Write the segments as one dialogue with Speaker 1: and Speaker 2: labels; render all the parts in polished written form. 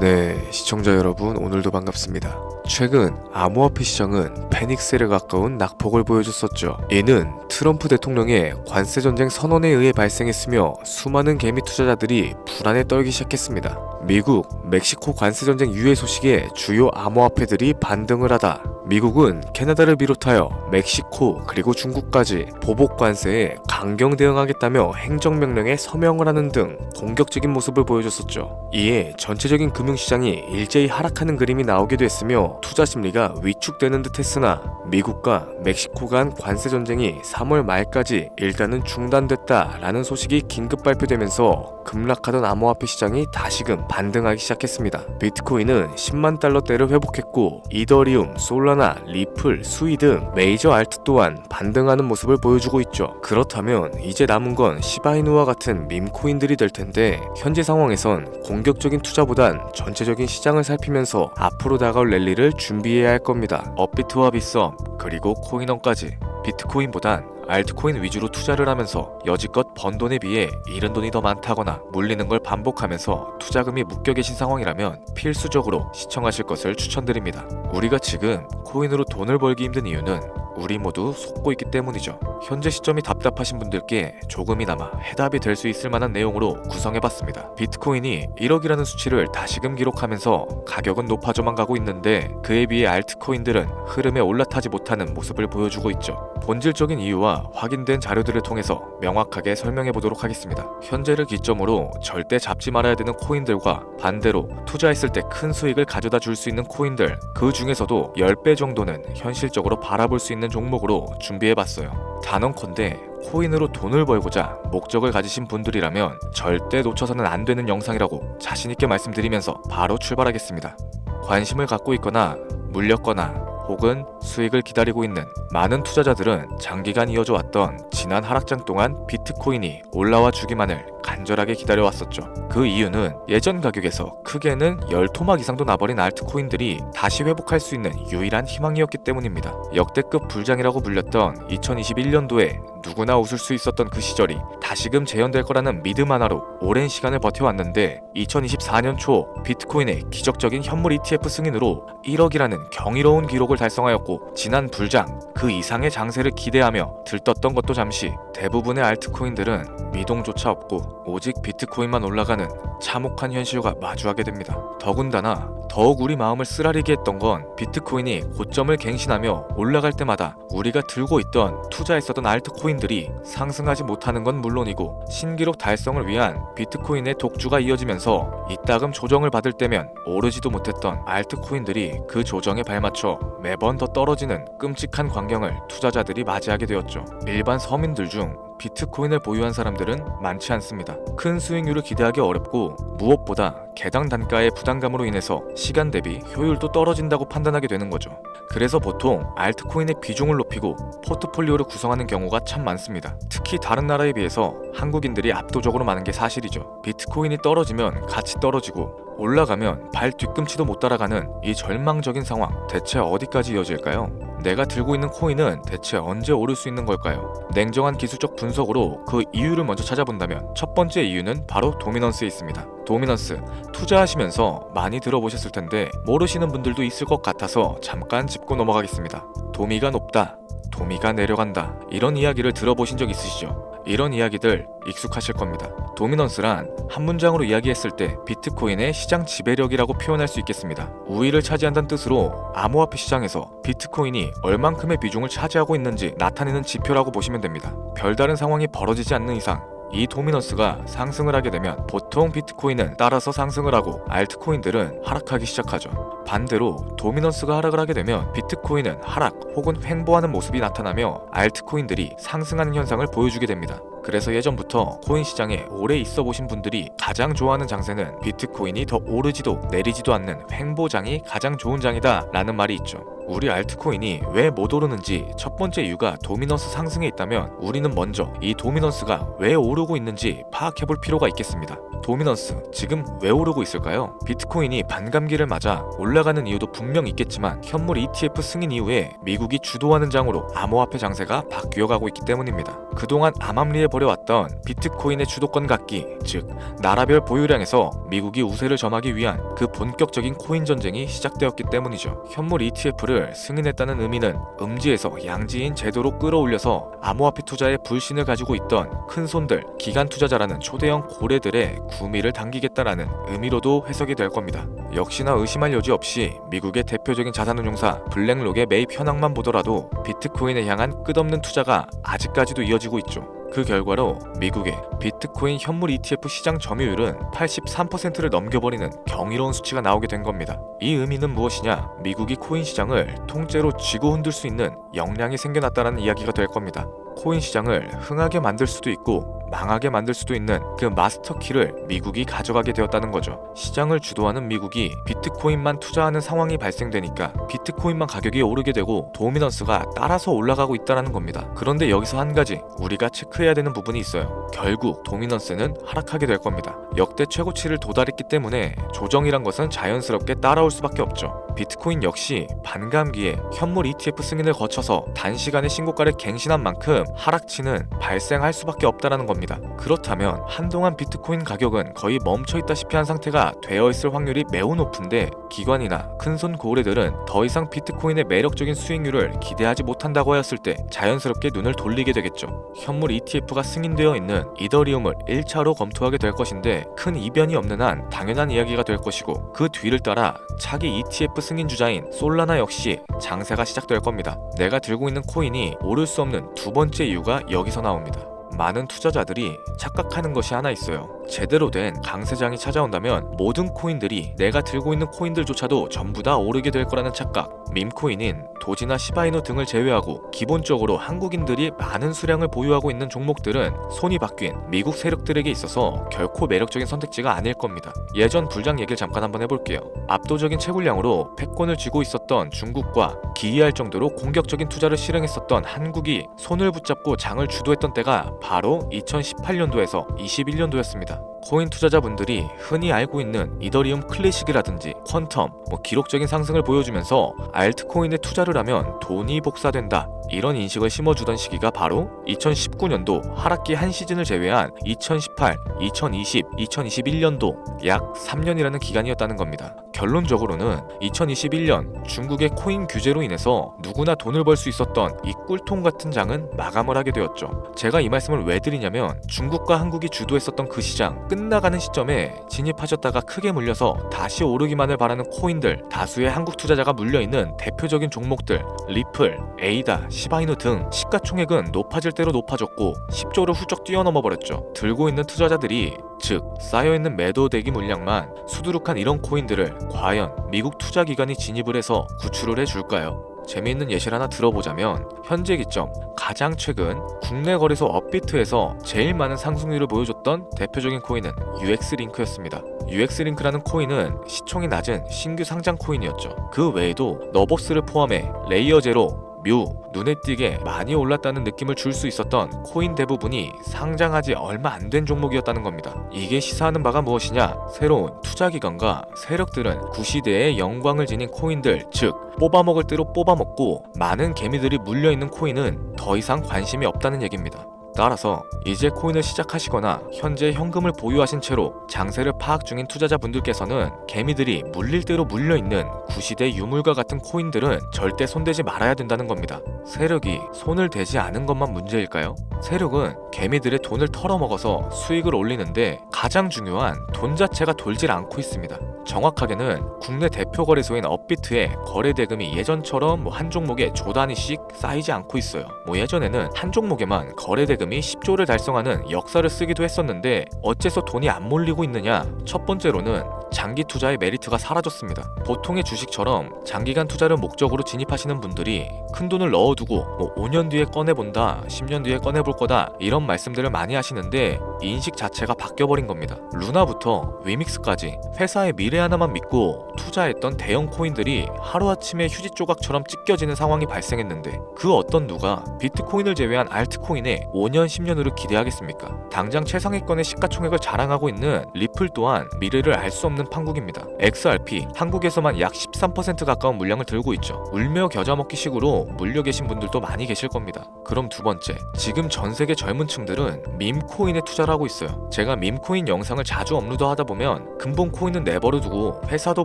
Speaker 1: 네, 시청자 여러분 오늘도 반갑습니다. 최근 암호화폐 시장은 패닉셀에 가까운 낙폭을 보여줬었죠. 이는 트럼프 대통령의 관세전쟁 선언에 의해 발생했으며 수많은 개미 투자자들이 불안에 떨기 시작했습니다. 미국, 멕시코 관세전쟁 유예 소식에 주요 암호화폐들이 반등을 하다 미국은 캐나다를 비롯하여 멕시코 그리고 중국까지 보복 관세에 강경 대응하겠다며 행정명령에 서명을 하는 등 공격적인 모습을 보여줬었죠. 이에 전체적인 금융시장이 일제히 하락하는 그림이 나오기도 했으며 투자 심리가 위축되는 듯 했으나 미국과 멕시코 간 관세 전쟁이 3월 말까지 일단은 중단됐다라는 소식이 긴급 발표되면서 급락하던 암호화폐 시장이 다시금 반등하기 시작했습니다. 비트코인은 10만 달러대를 회복했고 이더리움, 솔라나, 리플, 수이 등 메이저 알트 또한 반등하는 모습을 보여주고 있죠. 그렇다면 이제 남은 건 시바이누와 같은 밈코인들이 될 텐데 현재 상황에선 공격적인 투자보단 전체적인 시장을 살피면서 앞으로 다가올 랠리를 준비해야 할 겁니다. 업비트와 빗썸 그리고 코인원까지 비트코인보단 알트코인 위주로 투자를 하면서 여지껏 번 돈에 비해 잃은 돈이 더 많다거나 물리는 걸 반복하면서 투자금이 묶여 계신 상황이라면 필수적으로 시청하실 것을 추천드립니다. 우리가 지금 코인으로 돈을 벌기 힘든 이유는 우리 모두 속고 있기 때문이죠. 현재 시점이 답답하신 분들께 조금이나마 해답이 될 수 있을 만한 내용으로 구성해봤습니다. 비트코인이 1억이라는 수치를 다시금 기록하면서 가격은 높아져만 가고 있는데 그에 비해 알트코인들은 흐름에 올라타지 못하는 모습을 보여주고 있죠. 본질적인 이유와 확인된 자료들을 통해서 명확하게 설명해보도록 하겠습니다. 현재를 기점으로 절대 잡지 말아야 되는 코인들과 반대로 투자했을 때 큰 수익을 가져다 줄 수 있는 코인들, 그 중에서도 10배 정도는 현실적으로 바라볼 수 있는 종목으로 준비해봤어요. 단언컨대 코인으로 돈을 벌고자 목적을 가지신 분들이라면 절대 놓쳐서는 안 되는 영상이라고 자신있게 말씀드리면서 바로 출발하겠습니다. 관심을 갖고 있거나 물렸거나 혹은 수익을 기다리고 있는 많은 투자자들은 장기간 이어져 왔던 지난 하락장 동안 비트코인이 올라와 주기만을 간절하게 기다려왔었죠. 그 이유는 예전 가격에서 크게는 10토막 이상도 나버린 알트코인들이 다시 회복할 수 있는 유일한 희망이었기 때문입니다. 역대급 불장이라고 불렸던 2021년도에 누구나 웃을 수 있었던 그 시절이 다시금 재현될 거라는 믿음 하나로 오랜 시간을 버텨왔는데 2024년 초 비트코인의 기적적인 현물 ETF 승인으로 1억이라는 경이로운 기록을 달성하였고 지난 불장 그 이상의 장세를 기대하며 들떴던 것도 잠시 대부분의 알트코인들은 미동조차 없고 오직 비트코인만 올라가는 참혹한 현실과 마주하게 됩니다. 더군다나 더욱 우리 마음을 쓰라리게 했던 건 비트코인이 고점을 갱신하며 올라갈 때마다 우리가 들고 있던 투자했었던 알트코인들이 상승하지 못하는 건 물론이고 신기록 달성을 위한 비트코인의 독주가 이어지면서 이따금 조정을 받을 때면 오르지도 못했던 알트코인들이 그 조정에 발맞춰 매번 더 떨어지는 끔찍한 광경을 투자자들이 맞이하게 되었죠. 일반 서민들 중 비트코인을 보유한 사람들은 많지 않습니다. 큰 수익률을 기대하기 어렵고 무엇보다 개당 단가의 부담감으로 인해서 시간 대비 효율도 떨어진다고 판단하게 되는 거죠. 그래서 보통 알트코인의 비중을 높이고 포트폴리오를 구성하는 경우가 참 많습니다. 특히 다른 나라에 비해서 한국인들이 압도적으로 많은 게 사실이죠. 비트코인이 떨어지면 같이 떨어지고 올라가면 발 뒤꿈치도 못 따라가는 이 절망적인 상황, 대체 어디까지 이어질까요? 내가 들고 있는 코인은 대체 언제 오를 수 있는 걸까요? 냉정한 기술적 분석으로 그 이유를 먼저 찾아본다면 첫 번째 이유는 바로 도미넌스에 있습니다. 도미넌스, 투자하시면서 많이 들어보셨을 텐데 모르시는 분들도 있을 것 같아서 잠깐 짚고 넘어가겠습니다. 도미가 높다, 도미가 내려간다, 이런 이야기를 들어보신 적 있으시죠? 이런 이야기들 익숙하실 겁니다. 도미넌스란 한 문장으로 이야기했을 때 비트코인의 시장 지배력이라고 표현할 수 있겠습니다. 우위를 차지한다는 뜻으로 암호화폐 시장에서 비트코인이 얼만큼의 비중을 차지하고 있는지 나타내는 지표라고 보시면 됩니다. 별다른 상황이 벌어지지 않는 이상 이 도미넌스가 상승을 하게 되면 보통 비트코인은 따라서 상승을 하고 알트코인들은 하락하기 시작하죠. 반대로 도미넌스가 하락을 하게 되면 비트코인은 하락 혹은 횡보하는 모습이 나타나며 알트코인들이 상승하는 현상을 보여주게 됩니다. 그래서 예전부터 코인 시장에 오래 있어 보신 분들이 가장 좋아하는 장세는 비트코인이 더 오르지도 내리지도 않는 횡보장이 가장 좋은 장이다 라는 말이 있죠. 우리 알트코인이 왜 못 오르는지 첫 번째 이유가 도미넌스 상승에 있다면 우리는 먼저 이 도미넌스가 왜 오르고 있는지 파악해볼 필요가 있겠습니다. 도미넌스, 지금 왜 오르고 있을까요? 비트코인이 반감기를 맞아 올라가는 이유도 분명 있겠지만 현물 ETF 승인 이후에 미국이 주도하는 장으로 암호화폐 장세가 바뀌어가고 있기 때문입니다. 그동안 암암리에 벌여왔던 비트코인의 주도권 갖기, 즉 나라별 보유량에서 미국이 우세를 점하기 위한 그 본격적인 코인 전쟁이 시작되었기 때문이죠. 현물 ETF를 승인했다는 의미는 음지에서 양지인 제도로 끌어올려서 암호화폐 투자에 불신을 가지고 있던 큰손들, 기관 투자자라는 초대형 고래들의 구미를 당기겠다라는 의미로도 해석이 될 겁니다. 역시나 의심할 여지 없이 미국의 대표적인 자산운용사 블랙록의 매입 현황만 보더라도 비트코인에 향한 끝없는 투자가 아직까지도 이어지고 있죠. 그 결과로 미국의 비트코인 현물 ETF 시장 점유율은 83%를 넘겨버리는 경이로운 수치가 나오게 된 겁니다. 이 의미는 무엇이냐? 미국이 코인 시장을 통째로 쥐고 흔들 수 있는 역량이 생겨났다는 이야기가 될 겁니다. 코인 시장을 흥하게 만들 수도 있고 망하게 만들 수도 있는 그 마스터키를 미국이 가져가게 되었다는 거죠. 시장을 주도하는 미국이 비트코인만 투자하는 상황이 발생되니까 비트코인만 가격이 오르게 되고 도미넌스가 따라서 올라가고 있다는 겁니다. 그런데 여기서 한 가지 우리가 체크해야 되는 부분이 있어요. 결국 도미넌스는 하락하게 될 겁니다. 역대 최고치를 도달했기 때문에 조정이란 것은 자연스럽게 따라올 수밖에 없죠. 비트코인 역시 반감기에 현물 ETF 승인을 거쳐서 단시간에 신고가를 갱신한 만큼 하락치는 발생할 수밖에 없다는 겁니다. 그렇다면 한동안 비트코인 가격은 거의 멈춰있다시피 한 상태가 되어 있을 확률이 매우 높은데 기관이나 큰손 고래들은 더 이상 비트코인의 매력적인 수익률을 기대하지 못한다고 하였을 때 자연스럽게 눈을 돌리게 되겠죠. 현물 ETF가 승인되어 있는 이더리움을 1차로 검토하게 될 것인데 큰 이변이 없는 한 당연한 이야기가 될 것이고 그 뒤를 따라 차기 ETF 승인 주자인 솔라나 역시 장세가 시작될 겁니다. 내가 들고 있는 코인이 오를 수 없는 두 번째 이유가 여기서 나옵니다. 많은 투자자들이 착각하는 것이 하나 있어요. 제대로 된 강세장이 찾아온다면 모든 코인들이 내가 들고 있는 코인들조차도 전부 다 오르게 될 거라는 착각. 밈코인인 도지나 시바이누 등을 제외하고 기본적으로 한국인들이 많은 수량을 보유하고 있는 종목들은 손이 바뀐 미국 세력들에게 있어서 결코 매력적인 선택지가 아닐 겁니다. 예전 불장 얘기를 잠깐 한번 해볼게요. 압도적인 채굴량으로 패권을 쥐고 있었던 중국과 기이할 정도로 공격적인 투자를 실행했었던 한국이 손을 붙잡고 장을 주도했던 때가 바로 2018년도에서 21년도였습니다. 코인 투자자분들이 흔히 알고 있는 이더리움 클래식이라든지 퀀텀, 기록적인 상승을 보여주면서 알트코인에 투자를 하면 돈이 복사된다, 이런 인식을 심어주던 시기가 바로 2019년도 하락기 한 시즌을 제외한 2018, 2020, 2021년도 약 3년이라는 기간이었다는 겁니다. 결론적으로는 2021년 중국의 코인 규제로 인해서 누구나 돈을 벌 수 있었던 이 꿀통 같은 장은 마감을 하게 되었죠. 제가 이 말씀을 왜 드리냐면 중국과 한국이 주도했었던 그 시장 끝나가는 시점에 진입하셨다가 크게 물려서 다시 오르기만을 바라는 코인들, 다수의 한국 투자자가 물려있는 대표적인 종목들 리플, 에이다, 시바이누 등 시가총액은 높아질 대로 높아졌고 10조를 훌쩍 뛰어넘어 버렸죠. 들고 있는 투자자들이, 즉 쌓여있는 매도 대기 물량만 수두룩한 이런 코인들을 과연 미국 투자기관이 진입을 해서 구출을 해줄까요? 재미있는 예시를 하나 들어보자면 현재 기점 가장 최근 국내 거래소 업비트에서 제일 많은 상승률을 보여줬던 대표적인 코인은 UX링크였습니다. UX링크라는 코인은 시총이 낮은 신규 상장 코인이었죠. 그 외에도 너버스를 포함해 레이어 제로, 뮤, 눈에 띄게 많이 올랐다는 느낌을 줄 수 있었던 코인 대부분이 상장하지 얼마 안 된 종목이었다는 겁니다. 이게 시사하는 바가 무엇이냐? 새로운 투자기관과 세력들은 구시대의 영광을 지닌 코인들, 즉 뽑아먹을 대로 뽑아먹고 많은 개미들이 물려있는 코인은 더 이상 관심이 없다는 얘기입니다. 따라서 이제 코인을 시작하시거나 현재 현금을 보유하신 채로 장세를 파악 중인 투자자분들께서는 개미들이 물릴 대로 물려있는 구시대 유물과 같은 코인들은 절대 손대지 말아야 된다는 겁니다. 세력이 손을 대지 않은 것만 문제일까요? 세력은 개미들의 돈을 털어먹어서 수익을 올리는데 가장 중요한 돈 자체가 돌질 않고 있습니다. 정확하게는 국내 대표 거래소인 업비트의 거래 대금이 예전처럼 한 종목에 조 단위씩 쌓이지 않고 있어요. 예전에는 한 종목에만 거래 대금이 10조를 달성하는 역사를 쓰기도 했었는데 어째서 돈이 안 몰리고 있느냐? 첫 번째로는 장기 투자의 메리트가 사라졌습니다. 보통의 주식처럼 장기간 투자를 목적으로 진입하시는 분들이 큰 돈을 넣어두고 5년 뒤에 꺼내본다, 10년 뒤에 꺼내볼 거다, 이런 말씀들을 많이 하시는데 인식 자체가 바뀌어버린 겁니다. 루나부터 위믹스까지 회사의 미래 하나만 믿고 투자했던 대형 코인들이 하루아침에 휴지 조각처럼 찢겨지는 상황이 발생했는데 그 어떤 누가 비트코인을 제외한 알트코인에 5년, 10년으로 기대하겠습니까? 당장 최상위권의 시가총액을 자랑하고 있는 리플 또한 미래를 알 수 없는 없는 판국입니다. XRP 한국에서만 약 13% 가까운 물량을 들고 있죠. 울며 겨자 먹기 식으로 물려 계신 분들도 많이 계실 겁니다. 그럼 두 번째, 지금 전 세계 젊은 층들은 밈코인에 투자를 하고 있어요. 제가 밈코인 영상을 자주 업로드하다 보면 근본 코인은 내버려 두고 회사도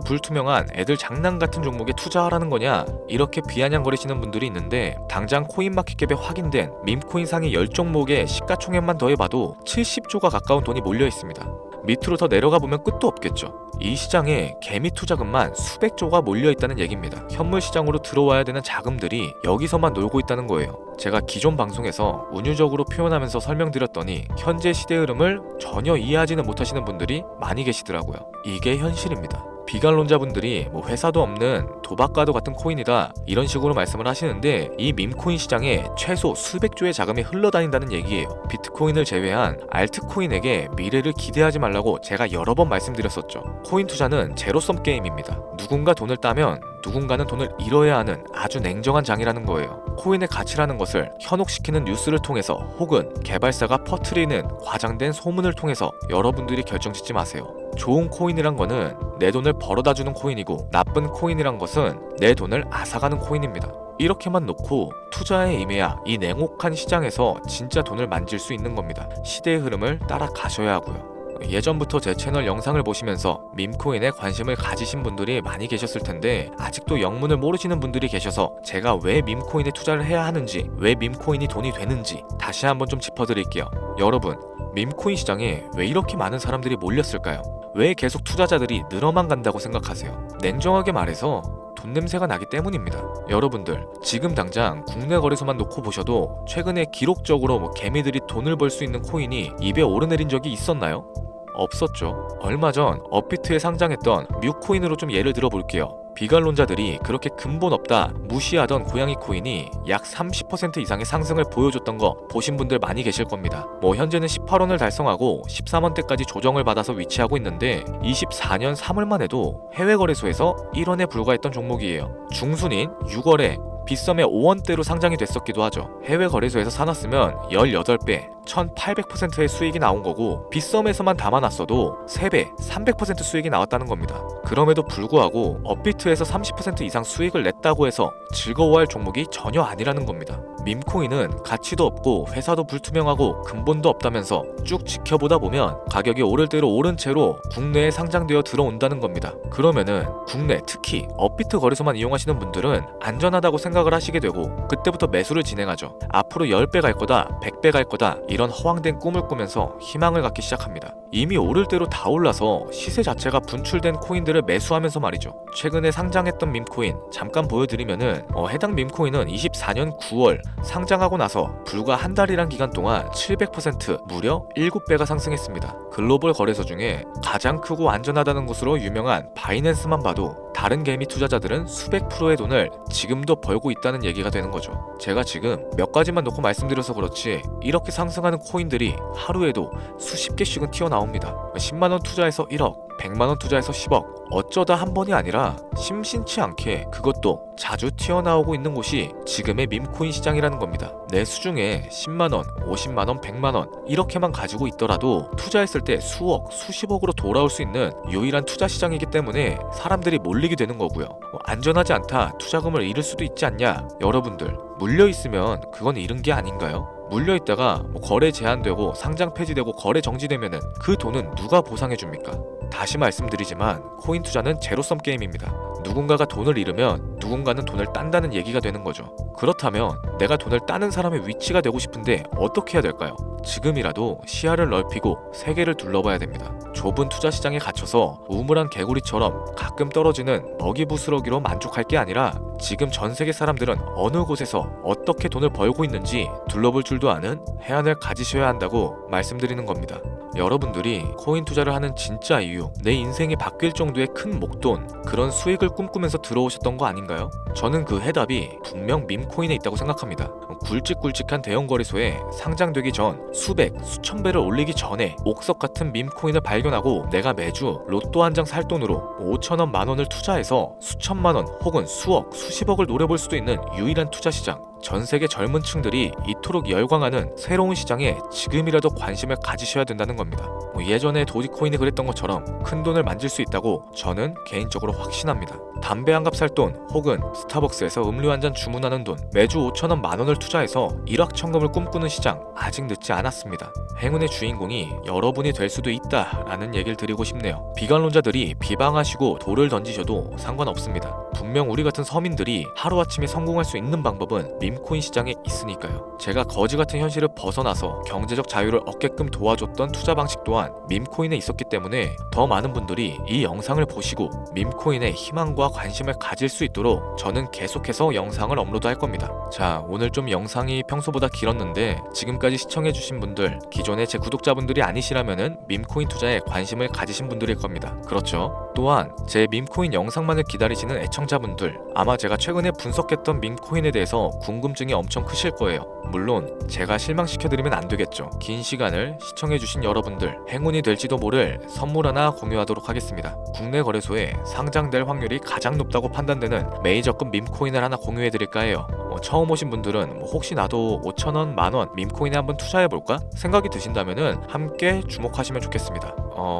Speaker 1: 불투명한 애들 장난 같은 종목에 투자하라는 거냐 이렇게 비아냥거리시는 분들이 있는데, 당장 코인마켓캡에 확인된 밈코인 상위 10종목의 시가총액만 더해봐도 70조가 가까운 돈이 몰려 있습니다. 밑으로 더 내려가 보면 끝도 없겠죠. 이 시장에 개미 투자금만 수백조가 몰려 있다는 얘기입니다. 현물 시장으로 들어와야 되는 자금들이 여기서만 놀고 있다는 거예요. 제가 기존 방송에서 운유적으로 표현하면서 설명드렸더니 현재 시대 흐름을 전혀 이해하지는 못하시는 분들이 많이 계시더라고요. 이게 현실입니다. 비관론자분들이 뭐 회사도 없는 도박과도 같은 코인이다 이런 식으로 말씀을 하시는데, 이 밈코인 시장에 최소 수백조의 자금이 흘러다닌다는 얘기예요. 비트코인을 제외한 알트코인에게 미래를 기대하지 말라고 제가 여러 번 말씀드렸었죠. 코인 투자는 제로섬 게임입니다. 누군가 돈을 따면 누군가는 돈을 잃어야 하는 아주 냉정한 장이라는 거예요. 코인의 가치라는 것을 현혹시키는 뉴스를 통해서 혹은 개발사가 퍼뜨리는 과장된 소문을 통해서 여러분들이 결정짓지 마세요. 좋은 코인이란 거는 내 돈을 벌어다주는 코인이고, 나쁜 코인이란 것은 내 돈을 앗아가는 코인입니다. 이렇게만 놓고 투자에 임해야 이 냉혹한 시장에서 진짜 돈을 만질 수 있는 겁니다. 시대의 흐름을 따라가셔야 하고요. 예전부터 제 채널 영상을 보시면서 밈코인에 관심을 가지신 분들이 많이 계셨을 텐데, 아직도 영문을 모르시는 분들이 계셔서 제가 왜 밈코인에 투자를 해야 하는지, 왜 밈코인이 돈이 되는지 다시 한번 좀 짚어드릴게요. 여러분, 밈코인 시장에 왜 이렇게 많은 사람들이 몰렸을까요? 왜 계속 투자자들이 늘어만 간다고 생각하세요? 냉정하게 말해서 돈 냄새가 나기 때문입니다. 여러분들, 지금 당장 국내 거래소만 놓고 보셔도 최근에 기록적으로 개미들이 돈을 벌 수 있는 코인이 입에 오르내린 적이 있었나요? 없었죠. 얼마 전 업비트에 상장했던 뮤코인으로 좀 예를 들어 볼게요. 비관론자들이 그렇게 근본 없다 무시하던 고양이 코인이 약 30% 이상의 상승을 보여줬던 거 보신 분들 많이 계실 겁니다. 현재는 18원을 달성하고 13원대까지 조정을 받아서 위치하고 있는데, 24년 3월만 해도 해외 거래소에서 1원에 불과했던 종목이에요. 중순인 6월에 빗썸에 5원대로 상장이 됐었기도 하죠. 해외 거래소에서 사놨으면 18배, 1800%의 수익이 나온 거고, 빗썸에서만 담아놨어도 3배, 300% 수익이 나왔다는 겁니다. 그럼에도 불구하고 업비트에서 30% 이상 수익을 냈다고 해서 즐거워할 종목이 전혀 아니라는 겁니다. 밈코인은 가치도 없고 회사도 불투명하고 근본도 없다면서 쭉 지켜보다 보면 가격이 오를 대로 오른 채로 국내에 상장되어 들어온다는 겁니다. 그러면은 국내, 특히 업비트 거래소만 이용하시는 분들은 안전하다고 생각을 하시게 되고, 그때부터 매수를 진행하죠. 앞으로 10배 갈 거다, 100배 갈 거다 이런 허황된 꿈을 꾸면서 희망을 갖기 시작합니다. 이미 오를 대로 다 올라서 시세 자체가 분출된 코인들을 매수하면서 말이죠. 최근에 상장했던 밈코인 잠깐 보여드리면은 해당 밈코인은 24년 9월 상장하고 나서 불과 한 달이란 기간 동안 700% 무려 7배가 상승했습니다. 글로벌 거래소 중에 가장 크고 안전하다는 곳으로 유명한 바이낸스만 봐도 다른 개미 투자자들은 수백 프로의 돈을 지금도 벌고 있다는 얘기가 되는 거죠. 제가 지금 몇 가지만 놓고 말씀드려서 그렇지 이렇게 상승하는 코인들이 하루에도 수십 개씩은 튀어나옵니다. 10만원 투자해서 1억, 100만원 투자해서 10억, 어쩌다 한 번이 아니라 심심치 않게 그것도 자주 튀어나오고 있는 곳이 지금의 밈코인 시장이라는 겁니다. 내 수중에 10만원, 50만원, 100만원 이렇게만 가지고 있더라도 투자했을 때 수억, 수십억으로 돌아올 수 있는 유일한 투자 시장이기 때문에 사람들이 몰리게 되는 거고요. 안전하지 않다, 투자금을 잃을 수도 있지 않냐? 여러분들, 물려있으면 그건 잃은 게 아닌가요? 물려있다가 거래 제한되고 상장 폐지되고 거래 정지되면은 그 돈은 누가 보상해줍니까? 다시 말씀드리지만 코인 투자는 제로섬 게임입니다. 누군가가 돈을 잃으면 누군가는 돈을 딴다는 얘기가 되는 거죠. 그렇다면 내가 돈을 따는 사람의 위치가 되고 싶은데 어떻게 해야 될까요? 지금이라도 시야를 넓히고 세계를 둘러봐야 됩니다. 좁은 투자 시장에 갇혀서 우물한 개구리처럼 가끔 떨어지는 먹이 부스러기로 만족할 게 아니라 지금 전 세계 사람들은 어느 곳에서 어떻게 돈을 벌고 있는지 둘러볼 줄도 아는 해안을 가지셔야 한다고 말씀드리는 겁니다. 여러분들이 코인 투자를 하는 진짜 이유, 내 인생이 바뀔 정도의 큰 목돈, 그런 수익을 꿈꾸면서 들어오셨던 거 아닌가요? 저는 그 해답이 분명 밈코인에 있다고 생각합니다. 굵직굵직한 대형 거래소에 상장되기 전 수백, 수천 배를 올리기 전에 옥석 같은 밈코인을 발견하고 내가 매주 로또 한 장 살 돈으로 5천원, 만원을 투자해서 수천만원 혹은 수억, 수십억을 노려볼 수도 있는 유일한 투자 시장, 전 세계 젊은 층들이 이토록 열광하는 새로운 시장에 지금이라도 관심을 가지셔야 된다는 겁니다. 예전에 도지코인이 그랬던 것처럼 큰 돈을 만질 수 있다고 저는 개인적으로 확신합니다. 담배 한 갑 살 돈 혹은 스타벅스에서 음료 한 잔 주문하는 돈, 매주 5천원 만원을 투자해서 일확천금을 꿈꾸는 시장 아직 늦지 않았습니다. 행운의 주인공이 여러분이 될 수도 있다라는 얘기를 드리고 싶네요. 비관론자들이 비방하시고 돌을 던지셔도 상관없습니다. 분명 우리 같은 서민들이 하루아침에 성공할 수 있는 방법은 밈코인 시장에 있으니까요. 제가 거지 같은 현실을 벗어나서 경제적 자유를 얻게끔 도와줬던 투자 방식 또한 밈코인에 있었기 때문에 더 많은 분들이 이 영상을 보시고 밈코인에 희망과 관심을 가질 수 있도록 저는 계속해서 영상을 업로드할 겁니다. 자, 오늘 좀 영상이 평소보다 길었는데 지금까지 시청해주신 분들, 기존의 제 구독자분들이 아니시라면은 밈코인 투자에 관심을 가지신 분들일 겁니다. 그렇죠? 또한 제 밈코인 영상만을 기다리시는 애청자분들, 아마 제가 최근에 분석했던 밈코인에 대해서 궁금증이 엄청 크실 거예요. 물론 제가 실망시켜드리면 안 되겠죠. 긴 시간을 시청해주신 여러분들, 행운이 될지도 모를 선물 하나 공유하도록 하겠습니다. 국내 거래소에 상장될 확률이 가장 높다고 판단되는 메이저급 밈코인을 하나 공유해드릴까 해요. 처음 오신 분들은 혹시 나도 5천원, 만원 밈코인에 한번 투자해볼까? 생각이 드신다면은 함께 주목하시면 좋겠습니다.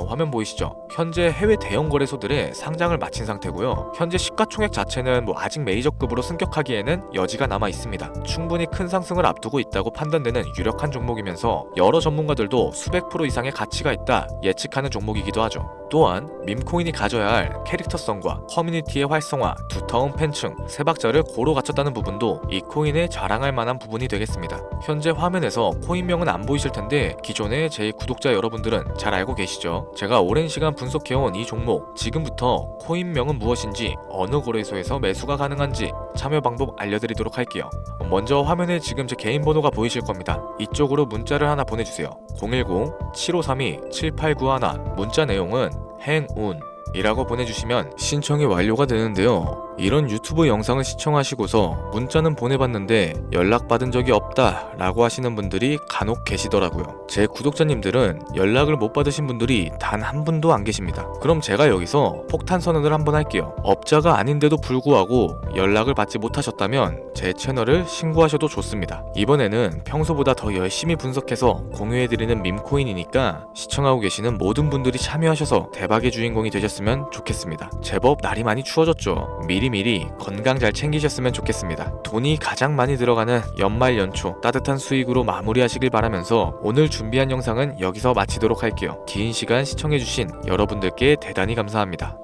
Speaker 1: 화면 보이시죠? 현재 해외 대형 거래소들의 상장을 마친 상태고요. 현재 시가총액 자체는 아직 메이저급으로 승격하기에는 여지가 남아 있습니다. 충분히 큰 상승을 앞두고 있다고 판단되는 유력한 종목이면서 여러 전문가들도 수백 프로 이상의 가치가 있다 예측하는 종목이기도 하죠. 또한 밈코인이 가져야 할 캐릭터성과 커뮤니티의 활성화, 두터운 팬층, 세 박자를 고루 갖췄다는 부분도 이 코인에 자랑할 만한 부분이 되겠습니다. 현재 화면에서 코인명은 안 보이실 텐데 기존의 제 구독자 여러분들은 잘 알고 계시죠? 제가 오랜 시간 분석해온 이 종목, 지금부터 코인명은 무엇인지, 어느 거래소에서 매수가 가능한지 참여 방법 알려드리도록 할게요. 먼저 화면에 지금 제 개인 번호가 보이실 겁니다. 이쪽으로 문자를 하나 보내주세요. 010-7532-7891. 문자 내용은 행운 이라고 보내주시면 신청이 완료가 되는데요. 이런 유튜브 영상을 시청하시고서 문자는 보내봤는데 연락받은 적이 없다 라고 하시는 분들이 간혹 계시더라고요. 제 구독자님들은 연락을 못 받으신 분들이 단 한 분도 안 계십니다. 그럼 제가 여기서 폭탄 선언을 한번 할게요. 업자가 아닌데도 불구하고 연락을 받지 못하셨다면 제 채널을 신고하셔도 좋습니다. 이번에는 평소보다 더 열심히 분석해서 공유해드리는 밈코인이니까 시청하고 계시는 모든 분들이 참여하셔서 대박의 주인공이 되셨으면 좋겠습니다. 제법 날이 많이 추워졌죠. 미리 건강 잘 챙기셨으면 좋겠습니다. 돈이 가장 많이 들어가는 연말 연초 따뜻한 수익으로 마무리하시길 바라면서 오늘 준비한 영상은 여기서 마치도록 할게요. 긴 시간 시청해주신 여러분들께 대단히 감사합니다.